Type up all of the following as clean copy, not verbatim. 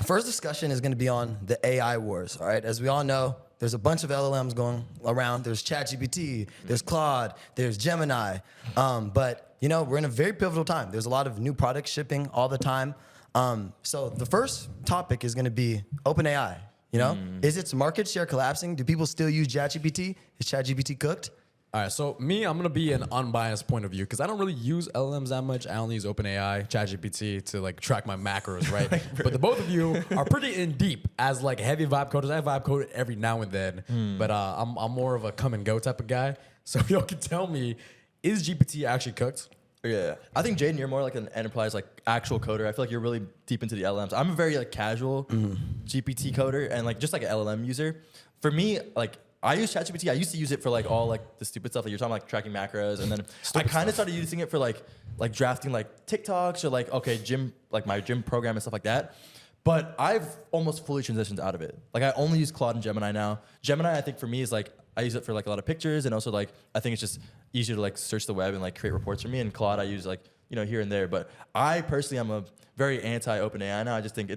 First discussion is going to be on the AI wars. All right, as we all know, there's a bunch of LLMs going around. There's ChatGPT, there's Claude, there's Gemini. But you know, we're in a very pivotal time. There's a lot of new products shipping all the time. So the first topic is going to be OpenAI. You know, is its market share collapsing? Do people still use ChatGPT? Is ChatGPT cooked? All right, so me, I'm gonna be an unbiased point of view because I don't really use LLMs that much. I only use OpenAI, ChatGPT to like track my macros, right? But the both of you are pretty in deep as like heavy vibe coders. I vibe code every now and then, but I'm more of a come and go type of guy. So y'all can tell me, is GPT actually cooked? Yeah, I think Jaden, you're more like an enterprise, like actual coder. I feel like you're really deep into the LLMs. I'm a very like casual GPT coder and like just like an LLM user. For me, like I use ChatGPT. I used to use it for like all like the stupid stuff that you're talking like tracking macros, and then I kind of started using it for like drafting like TikToks or like gym like my gym program and stuff like that. But I've almost fully transitioned out of it. Like I only use Claude and Gemini now. Gemini, I think for me is like I use it for like a lot of pictures, and also like I think it's just easier to like search the web and like create reports for me. And Claude I use like here and there. But I personally am a very anti OpenAI now. I just think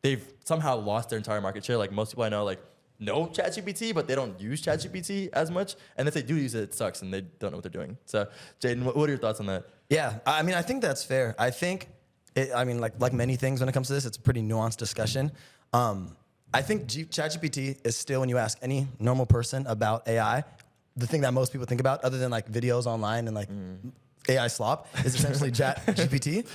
they've somehow lost their entire market share. Like most people I know like know ChatGPT, but they don't use ChatGPT as much. And if they do use it, it sucks, and they don't know what they're doing. So, Jaden, what are your thoughts on that? Yeah, I mean, I think that's fair. I think, like many things when it comes to this, it's a pretty nuanced discussion. I think ChatGPT is still, when you ask any normal person about AI, the thing that most people think about, other than like videos online and like AI slop, is essentially ChatGPT.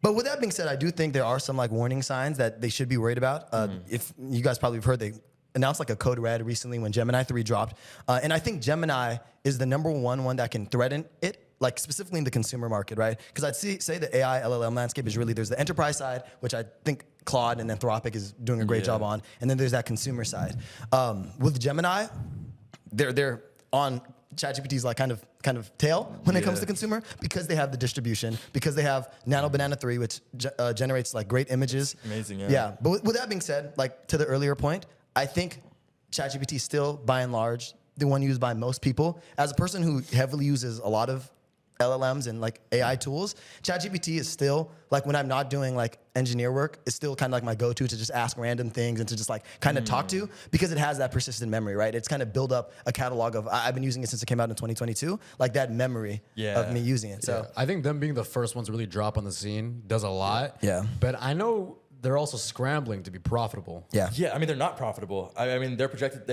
But with that being said, I do think there are some like warning signs that they should be worried about. If you guys probably have heard, they announced like a code red recently when Gemini 3 dropped. And I think Gemini is the #1 one that can threaten it, like specifically in the consumer market, right? Because I'd say the AI LLM landscape is really, there's the enterprise side, which I think Claude and Anthropic is doing a great job on. And then there's that consumer side. With Gemini, they're on ChatGPT's like kind of tail when it comes to consumer, because they have the distribution, because they have Nano Banana 3, which generates like great images. Amazing, yeah. Yeah, but with that being said, like to the earlier point, I think ChatGPT is still by and large the one used by most people. As a person who heavily uses a lot of LLMs and like AI tools, ChatGPT is still like, when I'm not doing like engineer work, it's still kind of like my go-to to just ask random things and to just like kind of talk to, because it has that persistent memory, right? It's kind of built up a catalog of, I've been using it since it came out in 2022, like that memory of me using it. So I think them being the first ones to really drop on the scene does a lot. Yeah. But I know they're also scrambling to be profitable. Yeah. Yeah, I mean, they're not profitable. I mean, they were projected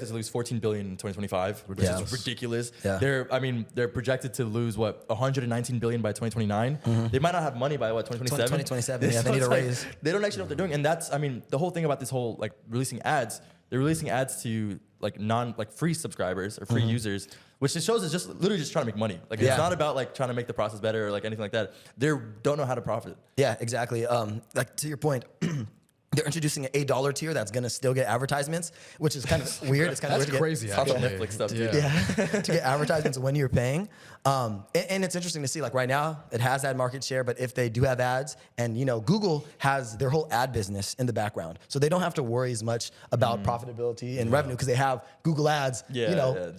to lose $14 billion in 2025, which is ridiculous. Yeah. They're projected to lose $119 billion by 2029. They might not have money by 2027? 2027, yeah, they need a raise. They don't actually know what they're doing. And that's, I mean, the whole thing about this whole like releasing ads, they're releasing ads to like free subscribers or free users, which just shows it's just literally just trying to make money. Like it's not about like trying to make the process better or like anything like that. They don't know how to profit. Yeah, exactly. Like to your point, they're introducing an $8 tier that's gonna still get advertisements, which is kind of weird. It's kind of weird to crazy. It's also Netflix stuff too. to get advertisements when you're paying. And it's interesting to see, like right now, it has that market share, but if they do have ads, and Google has their whole ad business in the background, so they don't have to worry as much about profitability and revenue, because they have Google Ads,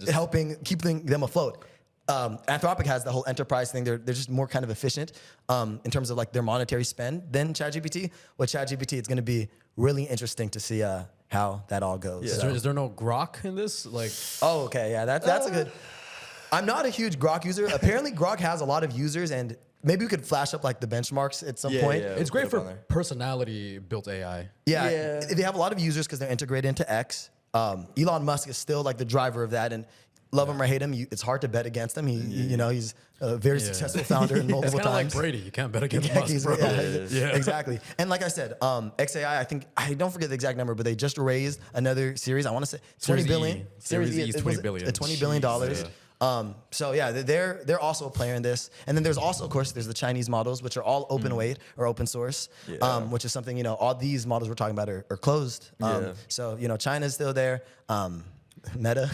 helping keep them afloat. Anthropic has the whole enterprise thing. They're just more kind of efficient in terms of like their monetary spend than ChatGPT. With ChatGPT, it's going to be really interesting to see how that all goes. Yeah. So. Is there no grok in this? Like, oh, okay, yeah, that's a good. I'm not a huge Grok user. Apparently, Grok has a lot of users, and maybe we could flash up like the benchmarks at some point. Yeah, it's great for personality-built AI. Yeah, they have a lot of users because they're integrated into X. Elon Musk is still like the driver of that, and love him or hate him, it's hard to bet against him. He's a very successful founder in multiple it's times. Like Brady, you can't bet against Musk, bro. Exactly. And like I said, XAI, I don't forget the exact number, but they just raised another series. I want to say $20 billion. Series E is $20 billion. $20 billion. So yeah, they're also a player in this. And then there's also, of course, there's the Chinese models, which are all open weight or open source, which is something, all these models we're talking about are closed. So, China's still there. Meta,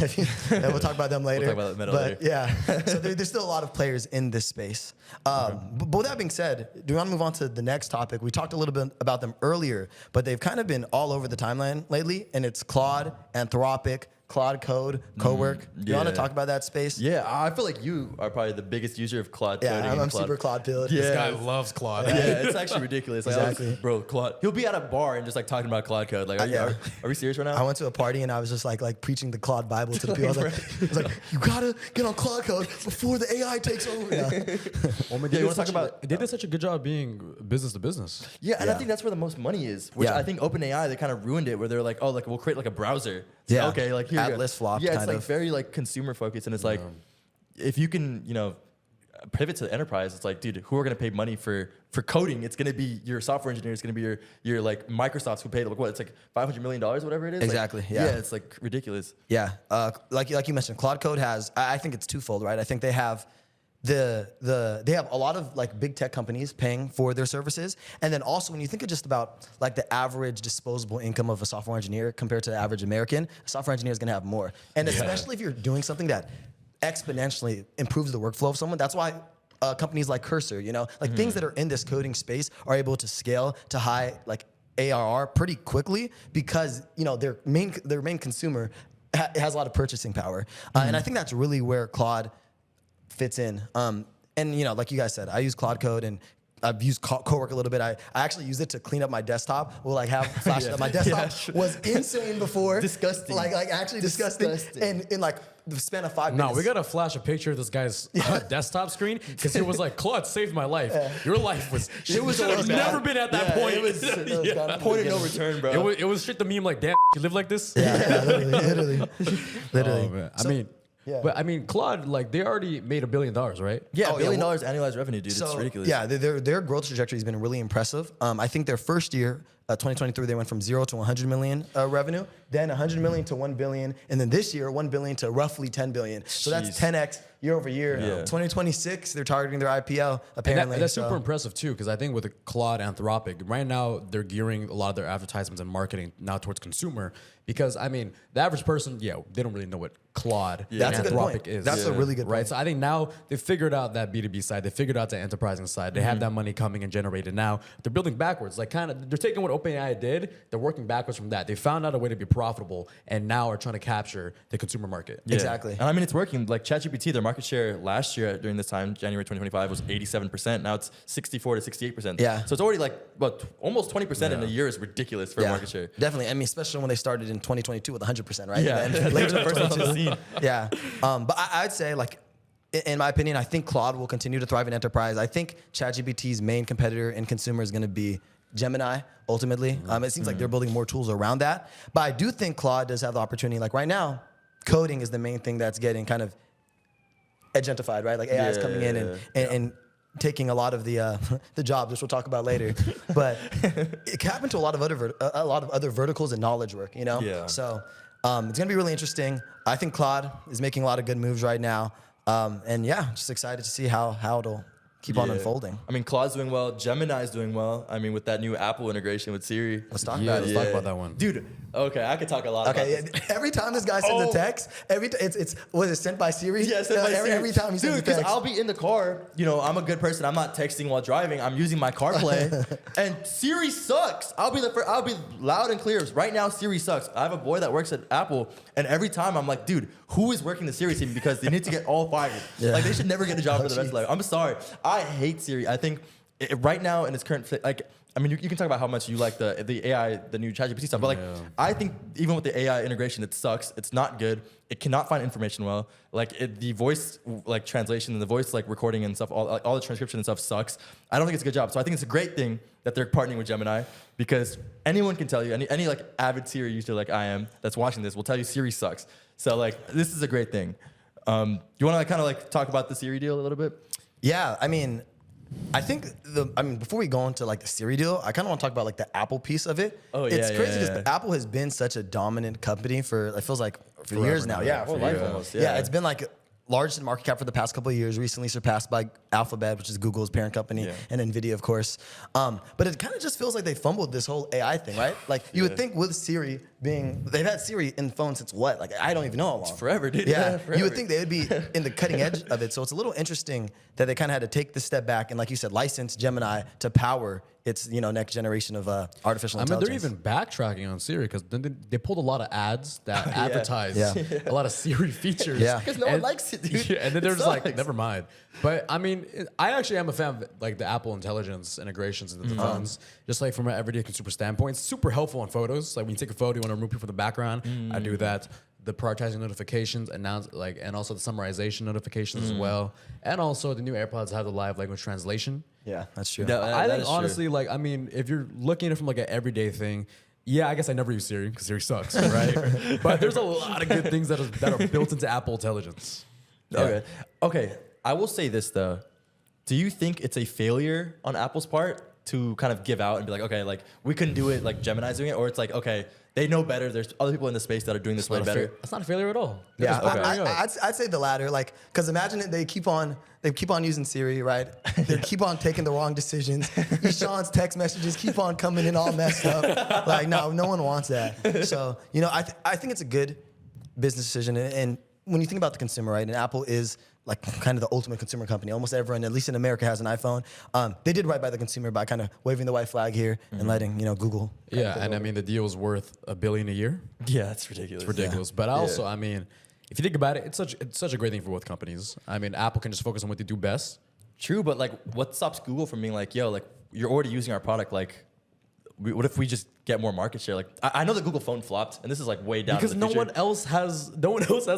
and we'll talk about them later. We'll talk about Meta later. Yeah, so there's still a lot of players in this space. But with that being said, do you want to move on to the next topic? We talked a little bit about them earlier, but they've kind of been all over the timeline lately, and it's Claude, Anthropic, Claude Code, Cowork. You want to yeah. talk about that space? Yeah, I feel like you are probably the biggest user of Claude Yeah, coding. I'm and Claude. super Claude pilled. Yeah. This guy loves Claude. Yeah, it's actually ridiculous. Like, Exactly. bro, Claude. He'll be at a bar and just like talking about Claude code. Like, Yeah. are we serious right now? I went to a party and I was just like preaching the Claude Bible to the people. I was like, you gotta get on Claude Code before the AI takes over. Yeah. Well, Yeah, you wanna talk about- They did such a good job being business to business. Yeah, and I Yeah. think that's where the most money is. Which Yeah. I think OpenAI, they kind of ruined it, where they're like, oh, like we'll create like a browser. So, Yeah. okay, like here. you go. Atlas flopped, Yeah, it's kind like of. very like consumer focused, and it's like, if you can, pivot to the enterprise, it's like, dude, who are gonna pay money for coding? It's gonna be your software engineer. It's gonna be your like Microsoft's who pay like what? It's like $500 million, whatever it is. Exactly, Like, yeah. it's like ridiculous. Yeah, like you mentioned, Claude Code has. I think it's twofold, right? I think they have they have a lot of like big tech companies paying for their services, and then also when you think of just about like the average disposable income of a software engineer compared to the average American, a software engineer is going to have more, and especially if you're doing something that exponentially improves the workflow of someone. That's why. Companies like Cursor, like things that are in this coding space are able to scale to high like ARR pretty quickly because their main consumer has a lot of purchasing power, and I think that's really where Claude fits in. And like you guys said, I use Claude Code and I've used Cowork a little bit. I actually use it to clean up my desktop. We'll like have flash up. My desktop was insane before. Disgusting. Like actually disgusting. And in like the span of 5 minutes. No, we gotta flash a picture of this guy's desktop screen because it was like Claude saved my life. Your life was. It was was never bad. been at that Yeah, point. it was kinda point of no return, bro. It was shit to meme like, damn, you live like this. Yeah, literally. Oh, man. yeah. But I mean, Claude, like they already made $1 billion, right? Yeah, Oh, $1 yeah, billion well- annualized revenue, dude. It's ridiculous. Yeah, their growth trajectory has been really impressive. I think their first year, 2023, they went from 0 to 100 million revenue, then 100 million to 1 billion, and then this year 1 billion to roughly 10 billion. So that's Jeez. 10x year over year. Yeah. 2026, they're targeting their IPO And apparently. that's so- super impressive too, because I think with the Claude Anthropic, right now they're gearing a lot of their advertisements and marketing now towards consumer. Because I mean, the average person, they don't really know what Claude That's a good Anthropic point. is. That's a really good right. point. So I think now they figured out that B2B side, they figured out the enterprising side. They have that money coming and generated. Now they're building backwards, like they're taking what OpenAI did, they're working backwards from that. They found out a way to be profitable, and now are trying to capture the consumer market. Yeah. Exactly. And I mean, it's working. Like ChatGPT, their market share last year during this time, January 2025, was 87%. Now it's 64 to 68%. Yeah. So it's already like, almost 20% in a year is ridiculous for market share. Definitely. I mean, especially when they started in 2022 with 100%, right? Yeah. And then They're later the first ones on the scene. Yeah. But I'd say, like, in my opinion, I think Claude will continue to thrive in enterprise. I think ChatGPT's main competitor in consumer is going to be Gemini, ultimately. It seems like they're building more tools around that. But I do think Claude does have the opportunity. Like, right now, coding is the main thing that's getting kind of agentified, right? Like, AI is coming in and taking a lot of the jobs, which we'll talk about later. But it can happen to a lot of other verticals in knowledge work, Yeah. So it's gonna be really interesting. I think Claude is making a lot of good moves right now, and just excited to see how it'll keep on Yeah. unfolding. I mean, Claude's doing well. Gemini's doing well. I mean, with that new Apple integration with Siri. Let's talk Yeah, about it. let's talk about that one. Dude, okay, I could talk a lot Okay, about this. every time this guy sends a text, it's was it sent by Siri? Yeah, sent by Siri. Every time he sends Dude, a because text. I'll be in the car. I'm a good person. I'm not texting while driving. I'm using my CarPlay, and Siri sucks. I'll be loud and clear. Right now, Siri sucks. I have a boy that works at Apple, and every time I'm like, dude, who is working the Siri team? Because they need to get all fired. Yeah. Like they should never get a job for the rest of their life. I'm sorry. I hate Siri. I think right now in its current I mean, you can talk about how much you like the AI, the new ChatGPT stuff, but I think even with the AI integration, it sucks. It's not good. It cannot find information well. The voice translation and the voice recording and stuff, all the transcription and stuff sucks. I don't think it's a good job. So I think it's a great thing that they're partnering with Gemini because anyone can tell you, any avid Siri user like I am that's watching this will tell you Siri sucks. So this is a great thing. You want to talk about the Siri deal a little bit? Yeah, I mean, I think before we go into the Siri deal, I kind of want to talk about the Apple piece of it. Oh, It's yeah, crazy yeah, because yeah. Apple has been such a dominant company for it feels like for years now. now. Yeah, For life almost. Yeah, it's been largest in market cap for the past couple of years, recently surpassed by Alphabet, which is Google's parent company, and NVIDIA, of course. But it kind of just feels like they fumbled this whole AI thing, right? You would think with Siri they've had Siri in phones since what? I don't even know how long. forever, dude. Yeah, Forever. you would think they would be in the cutting edge of it. So it's a little interesting that they kind of had to take the step back and, like you said, license Gemini to power its next generation of artificial I mean, intelligence. they're even backtracking on Siri because then they pulled a lot of ads that advertise Yeah. a lot of Siri features. Yeah. Because no one likes it, dude. Yeah, and then It they're just like, sucks. never mind. But I mean, I actually am a fan of like the Apple Intelligence integrations into the phones. Just like from an everyday consumer standpoint, it's super helpful on photos. Like when you take a photo, you want to remove people from the background. I do that. The prioritizing notifications, and also the summarization notifications as well. And also the new AirPods have the live language translation. Yeah, that's true. Yeah. I that think is true. honestly, like, I mean, if you're looking at it from like an everyday thing, yeah, I guess I never use Siri because Siri sucks, right? But there's a lot of good things that are built into Apple Intelligence. Okay. I will say this though. Do you think it's a failure on Apple's part to kind of give out and be like, okay, like we couldn't do it like Gemini's doing it, or it's like, okay, they know better. There's other people in the space that are doing this way better. It's not a failure at all. Yeah, They're just opening up. I'd say the latter. Like, because imagine it, they keep on using Siri, right? They keep on taking the wrong decisions. Sean's text messages keep on coming in all messed up. Like, no one wants that. So, I think it's a good business decision. And when you think about the consumer, right? And Apple is like kind of the ultimate consumer company. Almost everyone, at least in America, has an iPhone. They did right by the consumer by kind of waving the white flag here and letting Google. Yeah, and I mean the deal is worth $1 billion a year. Yeah, that's ridiculous. It's ridiculous. But also, I mean, if you think about it, it's such a great thing for both companies. I mean, Apple can just focus on what they do best. True, but like, what stops Google from being like, yo, like you're already using our product, like. What if we just get more market share? Like I know the Google phone flopped, and this is like way down. Because in the no future. one else has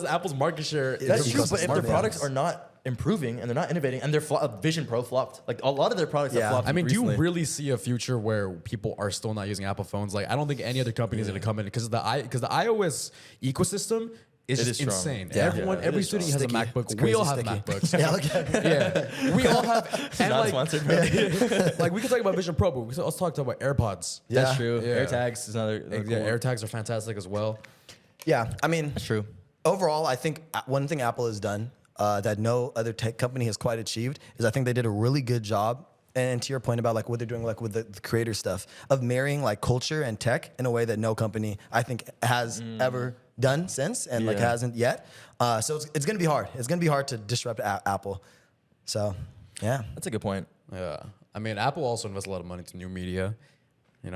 Apple's market share. That's true, but if their Smartphones. products are not improving and they're not innovating, and their Vision Pro flopped, like a lot of their products Yeah. have flopped. I mean, recently. do you really see a future where people are still not using Apple phones? Like, I don't think any other company is going to come in because the iOS ecosystem is It just is strong. insane. Yeah. Every is student strong. has a Sticky. MacBook. It's We crazy all have sticky. MacBooks. Yeah, okay. Yeah, we all have. And not like, sponsored, bro. like we can talk about Vision Pro, but we can also talk about AirPods. That's Yeah. true. Yeah. AirTags is another. Yeah, cool one. AirTags are fantastic as well. Yeah, I mean, That's true. overall, I think one thing Apple has done that no other tech company has quite achieved is I think they did a really good job. And to your point about like what they're doing like with the creator stuff of marrying like culture and tech in a way that no company I think has ever done since and like Yeah. hasn't yet. So it's gonna be hard. It's gonna be hard to disrupt Apple. So yeah. That's a good point. Yeah, I mean, Apple also invests a lot of money into new media.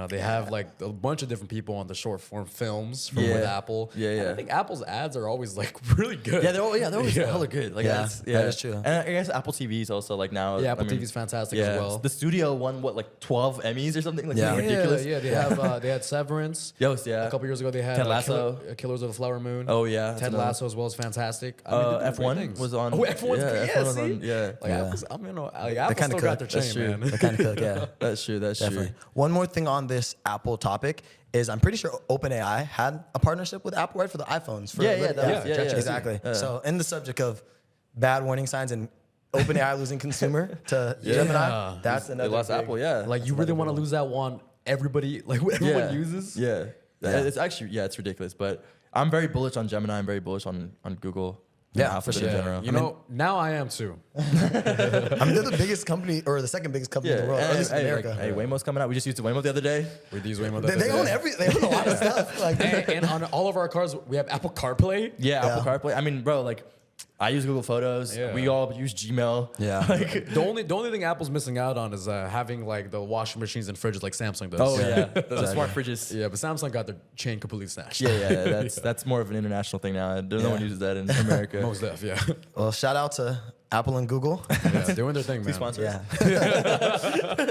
They have like a bunch of different people on the short form films from with Apple. Yeah, And yeah. I think Apple's ads are always like really good. Yeah, they're always Yeah. hella good. Like, Yeah, that's- that is true. And I guess Apple TV is also like now. Yeah, Apple I mean, TV is fantastic as well. The studio won like 12 Emmys or something. Like Yeah. ridiculous. Yeah, they had Severance. Yeah. A couple years ago, they had Ted Lasso. Killers of the Flower Moon. Oh, yeah, that's Ted another Lasso as well is fantastic. I mean, they're doing great F1 things. was on. Oh, F1's yeah, good. F1 Yeah, was see? on, yeah. Like Yeah. Apple's, I mean, Apple kinda still got cook. their That's chain, true. man. They kind of cook, yeah. That's true. That's Definitely. true. One more thing on this Apple topic is I'm pretty sure OpenAI had a partnership with Apple, right, for the iPhones. For Yeah, yeah, that was- yeah, yeah. exactly. Yeah. So in the subject of bad warning signs and OpenAI losing consumer to Yeah. Gemini, that's They another lost big- Apple. Yeah. Like, you really want to lose that one? Everybody, like, what everyone uses? Yeah. Yeah. It's actually, it's ridiculous. But I'm very bullish on Gemini. I'm very bullish on Google. and Yeah, Alphabet for sure. in Yeah, general. you know, now I am too. I mean, they're the biggest company or the second biggest company in the world, or at least in America. Hey, Waymo's coming out. We just used Waymo the other day. With these Waymo, They own they own a lot of stuff. Like, and on all of our cars, we have Apple CarPlay. Yeah, Yeah. Apple CarPlay. I mean, bro, like, I use Google Photos. Yeah. We all use Gmail. Yeah. Like, The only thing Apple's missing out on is having like the washing machines and fridges like Samsung does. oh yeah, those smart fridges. Yeah, but Samsung got their chain completely snatched. Yeah, that's more of an international thing now. No Yeah. one uses that in America. Most def, yeah. well, shout out to Apple and Google. Yeah, doing their thing, man. Please sponsor us. Yeah.